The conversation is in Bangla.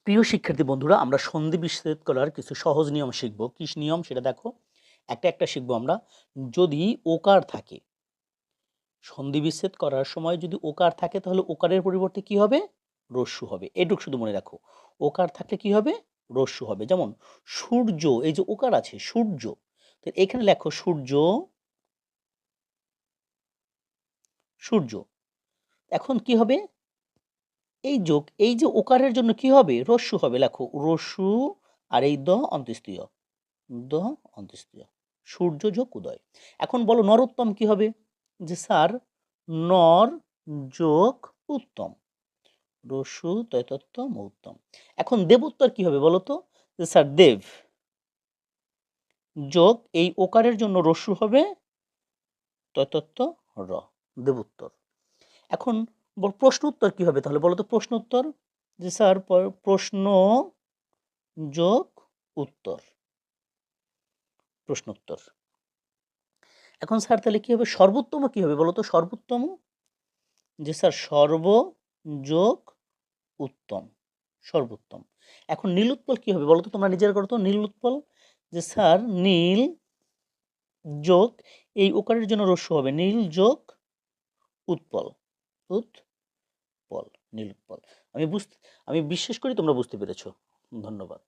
প্রিয় শিক্ষার্থী বন্ধুরা, আমরা সন্ধি বিচ্ছেদ করার কিছু সহজ নিয়ম শিখব। কি নিয়ম সেটা দেখো। একটা শিখবো আমরা। যদি ওকার থাকে, সন্ধি বিচ্ছেদ করার সময় যদি ওকার থাকে তাহলে ওকারের পরিবর্তে কি হবে? রস্যু হবে। এটুক শুধু মনে রাখো। ওকার থাকলে কি হবে? রস্যু হবে। যেমন সূর্য, এই যে ওকার আছে সূর্য, তো এখানে লেখো সূর্য, সূর্য। এখন কি হবে? এই যোগ, এই যে ওকারের জন্য কি হবে? রস্যু হবে। লেখো রস্যু, আর এই দ অন্ত্যেষ্টিয়, দ অন্ত্যেষ্টিয়, সূর্য যোগ উদয়। এখন বলো নরোত্তম কি হবে? যে স্যার, নর যোগ উত্তম, রস্যু তয়তত্তম উত্তম। এখন দেবোত্তর কি হবে বলো তো? যে স্যার দেব যোগ এই ওকারের জন্য রস্যু হবে তয়তত্ত র, দেবোত্তর। এখন প্রশ্ন উত্তর কি হবে তাহলে বলো তো? প্রশ্ন উত্তর, যে স্যার প্রশ্ন যোগ উত্তর, প্রশ্নোত্তর। এখন স্যার তাহলে কি হবে? সর্বোত্তম কি হবে বলো তো? সর্বোত্তম, যে স্যার সর্ব যোগ উত্তম, সর্বোত্তম। এখন নীলোৎপল কি হবে বলো তো? তোমরা নিজেরা করো তো। নীলোৎপল, যে স্যার নীল যোগ এই ওকারের জন্য রস্যু হবে নীল যোগ উৎপল, উৎপল, নীলোৎপল। আমি বিশ্বাস করি তোমরা বুঝতে পেরেছো। ধন্যবাদ।